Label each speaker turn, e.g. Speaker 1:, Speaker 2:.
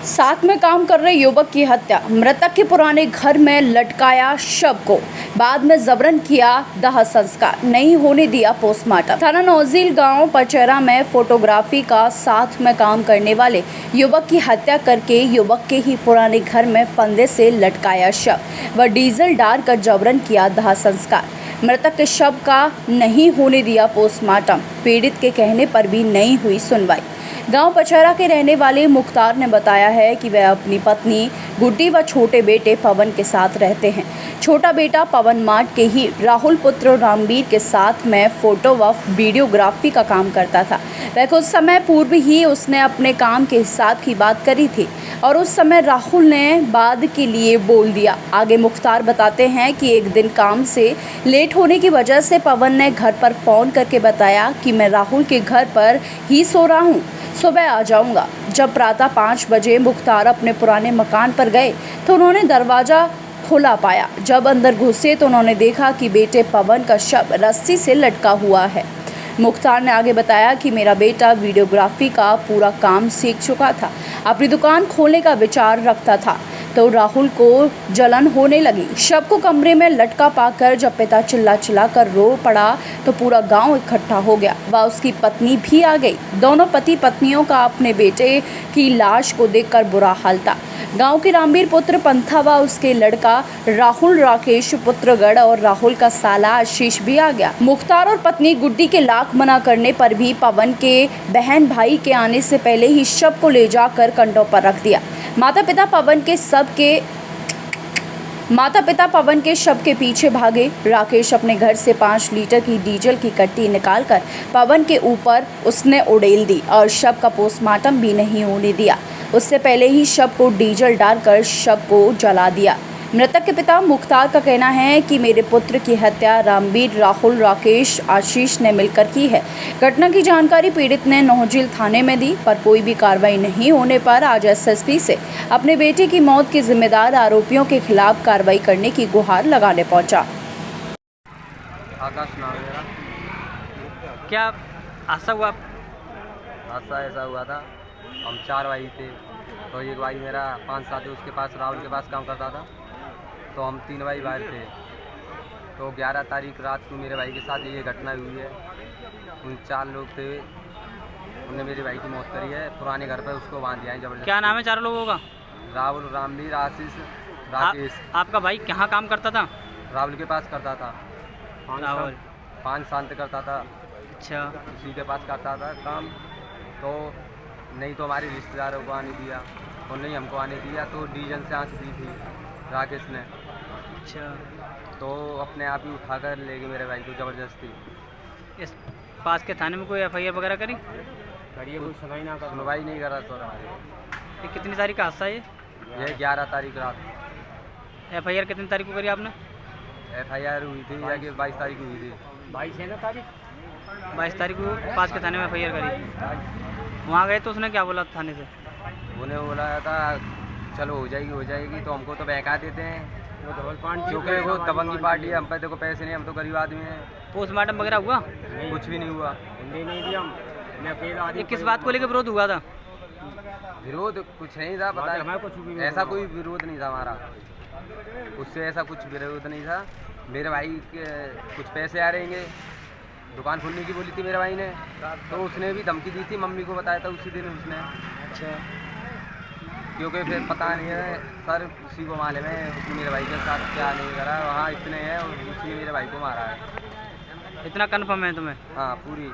Speaker 1: साथ में काम कर रहे युवक की हत्या, मृतक के पुराने घर में लटकाया शव को, बाद में जबरन किया दाह संस्कार, नहीं होने दिया पोस्टमार्टम। थाना नौजील गांव पचेरा में फोटोग्राफी का साथ में काम करने वाले युवक की हत्या करके युवक के ही पुराने घर में फंदे से लटकाया शव व डीजल डालकर जबरन किया दाह संस्कार। मृतक के शव का नहीं होने दिया पोस्टमार्टम। पीड़ित के कहने पर भी नहीं हुई सुनवाई। गांव पचेरा के रहने वाले मुख्तार ने बताया है कि वह अपनी पत्नी गुड्डी व छोटे बेटे पवन के साथ रहते हैं। छोटा बेटा पवन मार्ट के ही राहुल पुत्र रामवीर के साथ में फोटो व वीडियोग्राफी का काम करता था। वह कुछ समय पूर्व ही उसने अपने काम के हिसाब की बात करी थी और उस समय राहुल ने बाद के लिए बोल दिया। आगे मुख्तार बताते हैं कि एक दिन काम से लेट होने की वजह से पवन ने घर पर फ़ोन करके बताया कि मैं राहुल के घर पर ही सो रहा हूँ, सुबह आ जाऊंगा। जब प्रातः 5 बजे मुख्तार अपने पुराने मकान पर गए तो उन्होंने दरवाज़ा खुला पाया। जब अंदर घुसे तो उन्होंने देखा कि बेटे पवन का शव रस्सी से लटका हुआ है। मुख्तार ने आगे बताया कि मेरा बेटा वीडियोग्राफी का पूरा काम सीख चुका था, अपनी दुकान खोलने का विचार रखता था, तो राहुल को जलन होने लगी। शव को कमरे में लटका पाकर जब पिता चिल्ला कर रो पड़ा तो पूरा गांव इकट्ठा हो गया व उसकी पत्नी भी आ गई। दोनों पति पत्नियों का अपने बेटे की लाश को देखकर बुरा हाल था। गांव के रामवीर पुत्र पंथा व उसके लड़का राहुल राकेश पुत्रगढ़ और राहुल का साला आशीष भी आ गया। मुख्तार और पत्नी गुड्डी के लाख मना करने पर भी पवन के बहन भाई के आने से पहले ही शव को ले जाकर कंधों पर रख दिया। माता पिता पवन के शव के पीछे भागे। राकेश अपने घर से 5 लीटर की डीजल की कट्टी निकालकर पवन के ऊपर उसने उड़ेल दी और शव का पोस्टमार्टम भी नहीं होने दिया। उससे पहले ही शव को डीजल डालकर शव को जला दिया। मृतक के पिता मुख्तार का कहना है कि मेरे पुत्र की हत्या रामवीर, राहुल, राकेश, आशीष ने मिलकर की है। घटना की जानकारी पीड़ित ने नौजील थाने में दी, पर कोई भी कार्रवाई नहीं होने पर आज एसएसपी से अपने बेटे की मौत के जिम्मेदार आरोपियों के खिलाफ कार्रवाई करने की गुहार लगाने पहुंचा।
Speaker 2: आकाश नाम मेरा।
Speaker 3: क्या हादसा हुआ?
Speaker 2: हादसा ऐसा हुआ था, हम 4 भाई थे, तो एक भाई मेरा 5 साल थे, उसके पास राहुल के पास काम करता था, तो हम 3 भाई बाहर थे। तो 11 तारीख रात को मेरे भाई के साथ ये घटना हुई है। उन 4 लोग थे, उन्होंने मेरे भाई की मौत करी है। पुराने घर पर उसको बांध दिया है जबरदस्ती।
Speaker 3: क्या नाम है 4 लोगों का?
Speaker 2: राहुल, रामवीर, आशीष, राकेश।
Speaker 3: आपका भाई कहाँ काम करता था?
Speaker 2: राहुल के पास करता था,
Speaker 3: राहुल
Speaker 2: 5 साल तक करता था।
Speaker 3: अच्छा,
Speaker 2: उसी के पास करता था काम, तो नहीं तो हमारे रिश्तेदारों को आने दिया और नहीं हमको आने दिया, तो डीजल से आँच दी थी राकेश ने।
Speaker 3: अच्छा,
Speaker 2: तो अपने आप ही उठाकर ले गए मेरे भाई को ज़बरदस्ती।
Speaker 3: इस पास के थाने में कोई एफआईआर वगैरह करी?
Speaker 2: करिए, कोई सुनवाई नहीं कर रहा सर हमारे।
Speaker 3: ये कितनी तारीख का हादसा है?
Speaker 2: ये 11 तारीख रात।
Speaker 3: एफआईआर कितनी तारीख को करी आपने?
Speaker 2: FIR हुई थी या कि 22 तारीख हुई थी।
Speaker 3: 22 है ना तारीख? 22 तारीख को पास के थाने में एफआईआर करी। वहाँ गए तो उसने क्या बोला थाने से?
Speaker 2: उन्हें बोला था चलो हो जाएगी, तो हमको तो बहका देते हैं क्योंकि वो दबंगी पार्टी है। हम पे देखो पैसे नहीं, हम तो गरीब आदमी हैं।
Speaker 3: पोस्टमार्टम वगैरह हुआ?
Speaker 2: कुछ भी नहीं हुआ।
Speaker 3: ये किस बात को लेकर विरोध हुआ था?
Speaker 2: विरोध कुछ नहीं था, पता है, ऐसा कोई विरोध नहीं था हमारा, उससे ऐसा कुछ विरोध नहीं था। मेरे भाई के कुछ पैसे आ रहेंगे, दुकान खोलने की बोली थी मेरे भाई ने, तो उसने भी धमकी दी थी, मम्मी को बताया था उसी दिन उसने।
Speaker 3: अच्छा,
Speaker 2: क्योंकि फिर पता नहीं है सर, उसी को मालूम है उसने मेरे भाई के साथ क्या नहीं करा। वहाँ इतने हैं और उसने मेरे भाई को मारा है।
Speaker 3: इतना कन्फर्म है तुम्हें?
Speaker 2: हाँ, पूरी।